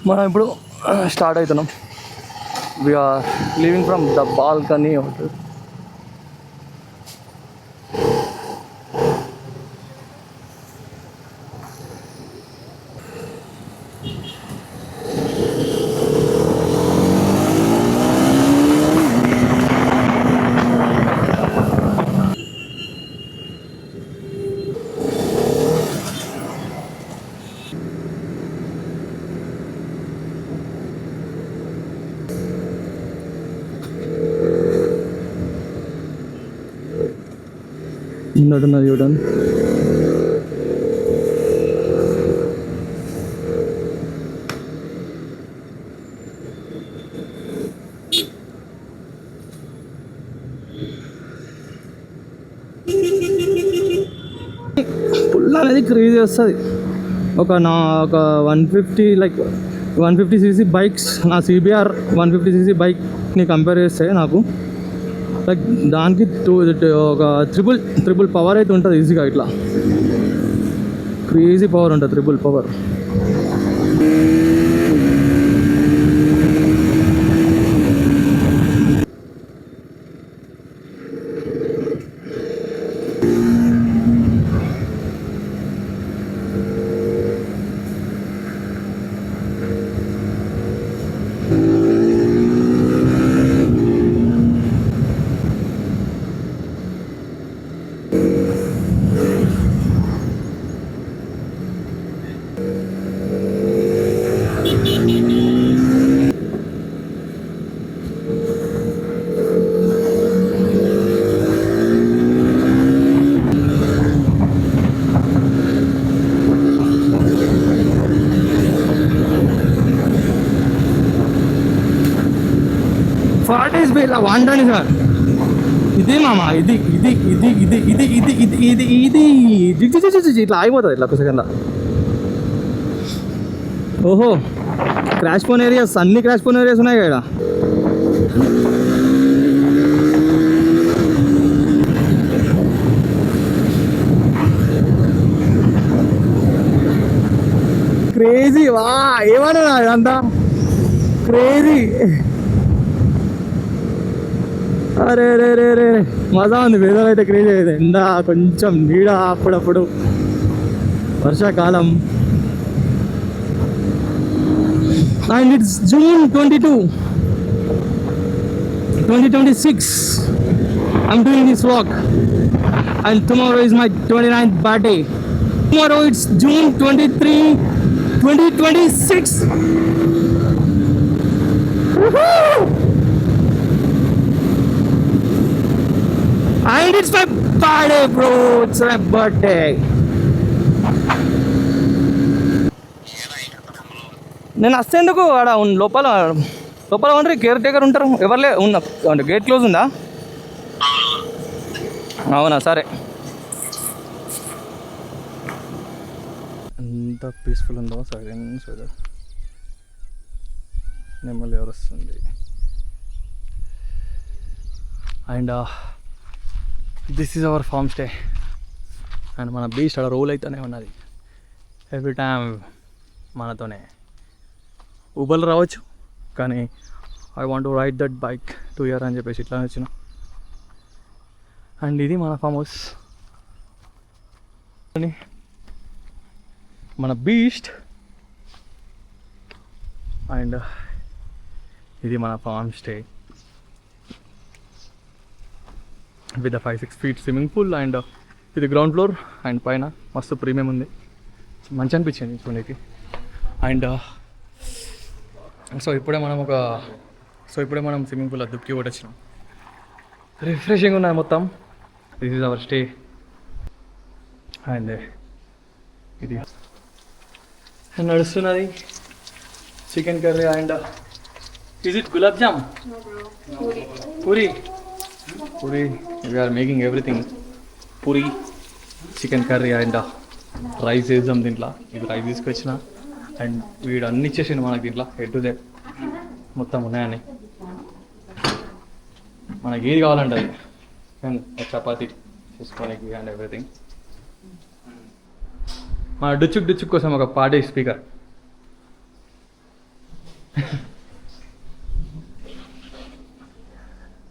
మనం ఇప్పుడు స్టార్ట్ అవుతున్నాం. We're leaving from the balcony hotel. ఉన్నట్టున్నది చూడండి. ఫుల్ అనేది క్రేజీ వస్తుంది. ఒక 150 లైక్ 150cc బైక్స్, నా CBR 150cc బైక్ని కంపేర్ చేస్తే నాకు లైక్ దానికి ఒక ట్రిపుల్ పవర్ అయితే ఉంటుంది ఈజీగా. ఇట్లా క్రేజీ పవర్ ఉంటుంది, ట్రిపుల్ పవర్. ఫార్టీస్ ఇలా వాంటండి సార్. ఇదే మామ, ఇది ఇది ఇది ఇది ఇది ఇది ఇది ఇది ఇది ఇట్లా ఆగిపోతుంది ఇట్లా ఒక సెకండ్లో. ఓహో, క్రాష్ పోన్ ఏరియాస్, అన్ని క్రాష్ పోన్ ఏరియాస్ ఉన్నాయి ఇక్కడ. క్రేజీ వా, ఏమన్నా ఇదంతా క్రేజీ. అరే రే రే రే మజా ఉంది. వెదర్ అయితే క్రేజీ అయితే, ఎండ కొంచెం నీడ అప్పుడప్పుడు, వర్షాకాలం. And it's June 22, 2026. I'm doing this vlog and tomorrow is my 29th birthday. Tomorrow it's June 23, 2026. Woohoo! And it's my birthday, bro. It's my birthday. నేను వస్తేందుకు ఆడ లోపల ఉంటే కేర్ టేకర్ ఉంటారు. ఎవరులే ఉన్న అంటే గేట్ క్లోజ్ ఉందా? అవునా, సరే. ఎంత పీస్ఫుల్ ఉందో, సైలెన్స్ వెదర్. నెమ్మది ఎవరు వస్తుంది. And this is our farm stay. And మన బీచ్ అక్కడ రోల్ అయితేనే ఉన్నది ఎవ్రీ టైమ్. మనతోనే ఊబర్లు రావచ్చు, కానీ I want to ride that bike to here అని చెప్పేసి ఇట్లా వచ్చిన. అండ్ ఇది మన ఫామ్ హౌస్, మన బీచ్. అండ్ ఇది మన farm stay with 5-6 feet swimming pool. And ఇది గ్రౌండ్ ఫ్లోర్. అండ్ పైన మస్తు ప్రీమియం ఉంది, మంచి అనిపించింది చూడడానికి. అండ్ ఇప్పుడే మనం స్విమ్మింగ్ పూల్ దుక్కి కూడా వచ్చినాం. రిఫ్రెషింగ్ ఉన్నది మొత్తం. This is our stay. And ఇది నడుస్తున్నది chicken curry. And is it gulab jam? Puri. We're making everything. Puri, chicken curry and rice వేద్దాం దీంట్లో. ఇది రైస్ తీసుకొచ్చిన. అండ్ వీడు అన్ని ఇచ్చేసిండు మనకి దీంట్లో, హెడ్ టు జెడ్ మొత్తం ఉన్నాయని. మనకి ఏది కావాలంటే అది. అండ్ చపాతి చేసుకోనికి అండ్ ఎవ్రీథింగ్. మన డుచుక్ కోసం ఒక పాడే speaker.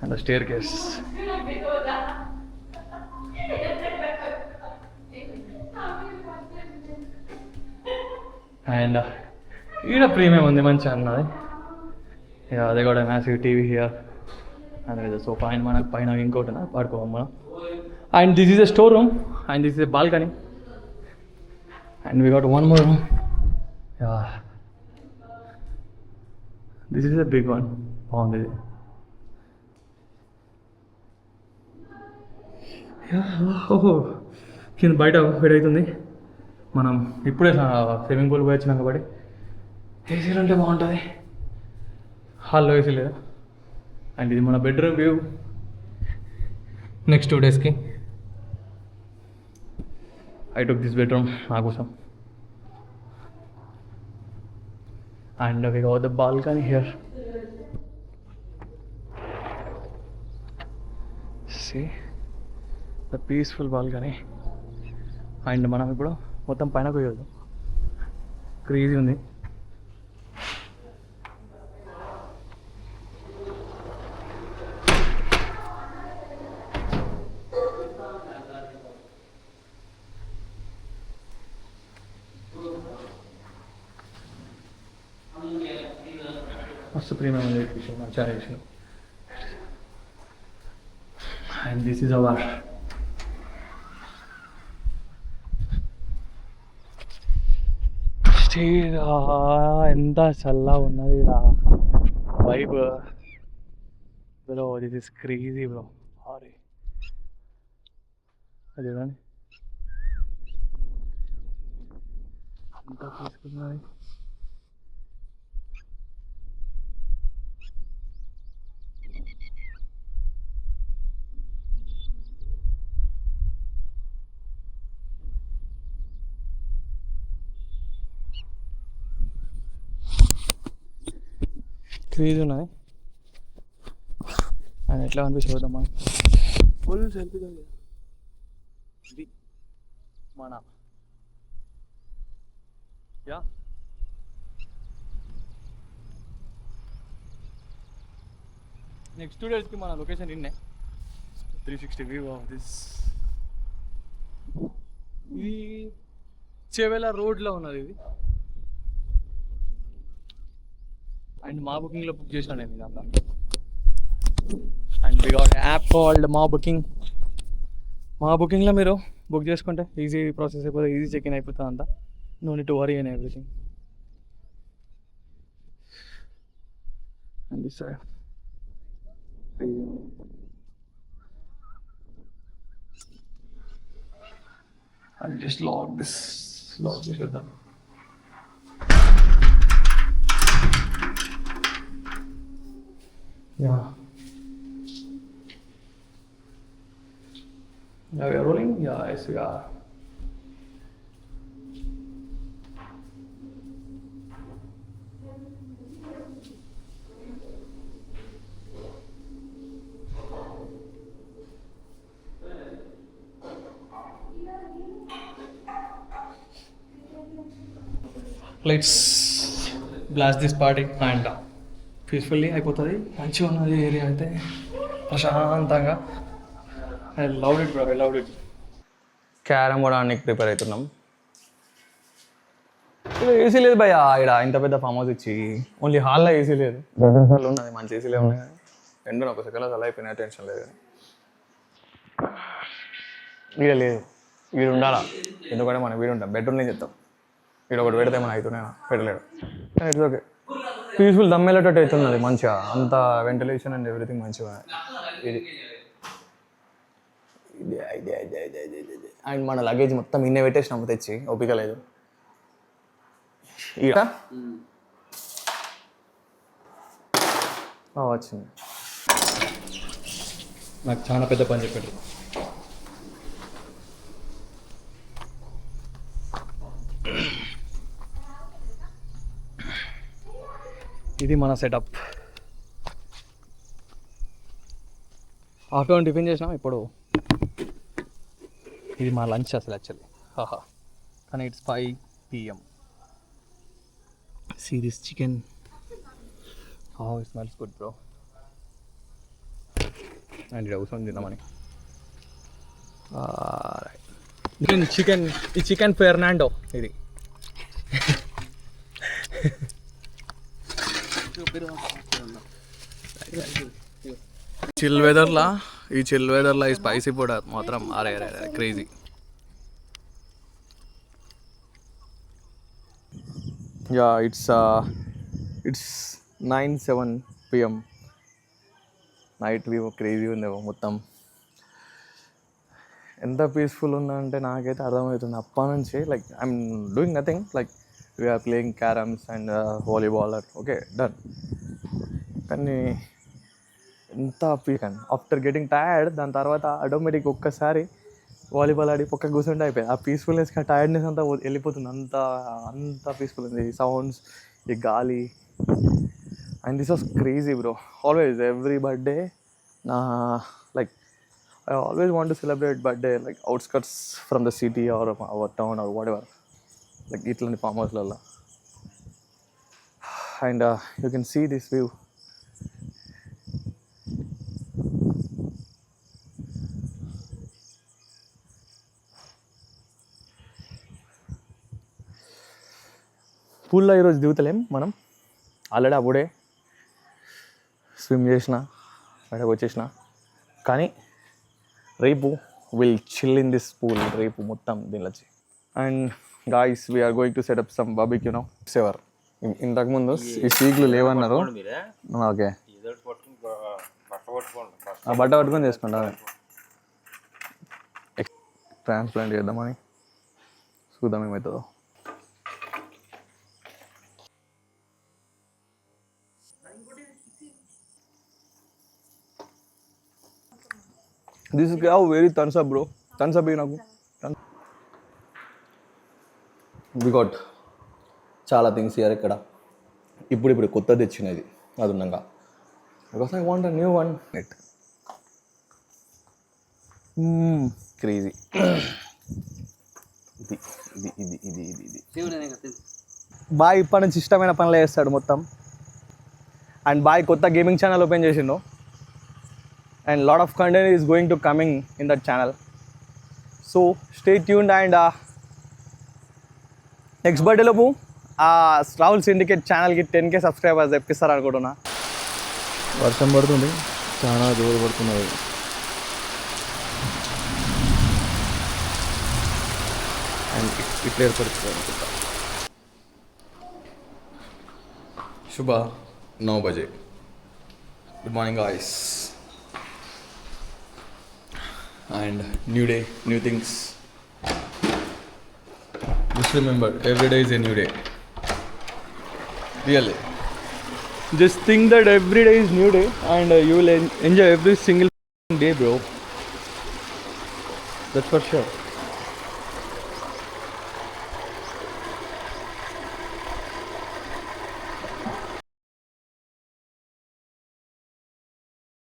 And the staircase. And ఈడ ప్రీమియం ఉంది మంచిగా అన్నది. Yeah, they got a massive TV here. And there is a sofa and మనకు పైన ఇంకోటి పడుకోవాలి మనం. And this is a storeroom and this is a balcony. And we got one more room. Yeah. This is a big one. బాగుంది ఇది. ఓహో కింద బయట వేడవుతుంది. మనం ఇప్పుడే స్విమ్మింగ్ పూల్ పోయి వచ్చినాం కాబట్టి ఏసీలు ఉంటే బాగుంటుంది. హాల్లో ఏసీ లేదా. అండ్ ఇది మన బెడ్రూమ్ వ్యూ నెక్స్ట్ 2 daysకి. ఐ టుక్ దిస్ బెడ్రూమ్ నా కోసం. And we got the balcony here. See the peaceful balcony. And మనం ఇప్పుడు మొత్తం పైన పోయొద్దు, క్రేజీ ఉంది. మస్తు ప్రీమియం ఉంది మంచిగా చేసినాం. And this is our stay. ఎంత చల్లగా ఉన్నది ఇక్కడ vibe bro. This is crazy bro. Sorry అది చూడండి అంత తీసుకున్నది. క్రేజీ ఉన్నది. అండ్ ఎట్లా అనిపిస్తుంది చూద్దాం మనం. ఫుల్ సెల్ఫీ ఇది మన యా. నెక్స్ట్ 2 daysకి మన లొకేషన్ ఇన్నే 360 వ్యూ ఆఫ్ దిస్. ఇది చెవెల రోడ్లో ఉన్నది ఇది. అండ్ మా బుకింగ్లో బుక్ చేశాను నేను ఇదంతా. And we got app called మా బుకింగ్. మా బుకింగ్లో మీరు బుక్ చేసుకుంటే ఈజీ ప్రాసెస్ అయిపోతుంది, ఈజీ చెక్ ఇన్ అయిపోతుంది అంతా. No need to worry and everything. And this I'll just log this with them. Yeah. Yeah, we are rolling? Yeah, yes we are. Let's blast this party and peacefully అయిపోతుంది. మంచిగా ఉన్నది area అయితే ప్రశాంతంగా. I love it bro, I love it. Carrom కూడా ఆడడానికి prepare అవుతున్నాం. ఇక్కడ AC లేదు భయ్యా. ఇక్కడ ఇంత పెద్ద ఫామ్ హౌస్ ఇచ్చి ఓన్లీ హాల్లో ఏసీ లేదు. హాల్లో ఉన్నది మంచి ఏసీలే ఉన్నాయి కానీ ఎండను ఒక సెకండ్లో అలా అయిపోయినా టెన్షన్ లేదు. ఇక్కడ లేదు, వీడు ఉండాలా. ఎందుకంటే మనం వీడు ఉంటాం బెడ్రూమ్లో చెప్తాం. వీడు ఒకటి పెడితే మనం అవుతున్నాయి, పెట్టలేడు. It's okay. పీస్ఫుల్ దమ్మేలేటట్టు అవుతున్నది మంచిగా. అంత వెంటిలేషన్ అండ్ ఎవ్రీథింగ్ మంచిగా. ఇది అండ్ మన లగేజ్ మొత్తం ఇన్నే పెట్టేసినాము తెచ్చి, ఓపిక లేదు. ఇక వచ్చింది. నాకు చాలా పెద్ద పని చెప్పాడు. ఇది మన సెటప్. ఆఫ్టర్నూన్ టిఫిన్ చేసినాం. ఇప్పుడు ఇది మా లంచ్ అసలు యాక్చువల్లీ. కానీ it's 5 PM. See this chicken Oh, it smells good, bro. And it also తిందామని. Alright. ఈ చికెన్ ఫెర్నాండో ఇది. చిల్ వెదర్లా ఈ స్పైసీ పొడి మాత్రం అరే crazy. Yeah it's 9:07 PM. Night view crazy ఉంది మొత్తం. ఎంత పీస్ఫుల్ ఉందంటే నాకైతే అర్థమవుతుంది అప్పటి నుంచి. Like I'm doing nothing, like we're playing carroms and volleyball. Okay done. కానీ ఎంత ఆఫ్టర్ గెటింగ్ టైర్డ్, దాని తర్వాత ఆటోమేటిక్ ఒక్కసారి వాలీబాల్ ఆడి పక్క కూర్చుంటే అయిపోయింది. ఆ పీస్ఫుల్నెస్ టైర్డ్నెస్ అంతా వెళ్ళిపోతుంది. అంత పీస్ఫుల్ ఉంది. ఈ సౌండ్స్, ఈ గాలి. And this was crazy bro. Always every birthday like I always want to celebrate birthday like outskirts from the city or our town or whatever, like itlani farm house lalla. And you can see this view. పూల్లో ఈరోజు దిగుతలేం మనం. Already అప్పుడే swim చేసిన, బయటకు వచ్చేసిన. కానీ రేపు will chill in this pool. రేపు మొత్తం దీనిలో వచ్చి. And guys we're going to set up some barbecue now. సెవర్ ఇంతకుముందు ఈ సీకులు లేవన్నారు. ఓకే బట్ట పట్టుకొని చేసుకుంటా. ట్రాన్స్ప్లాంట్ చేద్దామని చూద్దాం ఏమవుతుందో. This is how very thumbs up bro. Thumbs up నాకు. వి గాట్ చాలా థింగ్స్ ఇయర్ ఇక్కడ. ఇప్పుడు కొత్తది తెచ్చినది అది ఉన్నాగా. Because I want a new one. Net crazy. ఇది బాయ్ ఇప్పటి నుంచి ఇష్టమైన పనులు చేస్తాడు మొత్తం. అండ్ బాయ్ కొత్త గేమింగ్ ఛానల్ ఓపెన్ చేసిండు. And lot of content is going to coming in that channel, so stay tuned. And next birthday lopu Rahul Syndicate channel ki 10K subscribers తెప్పిస్తారు అనుకుంటున్నా. వర్షం పడుతుంది, చాలా జోరు పడుతున్నది. అండ్ ఇట్లా ఏర్పడుతుంది అనుకుంటా. శుభ 9 బజే. Good morning guys. And new day, new things. Just remember, every day is a new day. Really. Just think that every day is new day, and you will enjoy every single day, bro. That's for sure.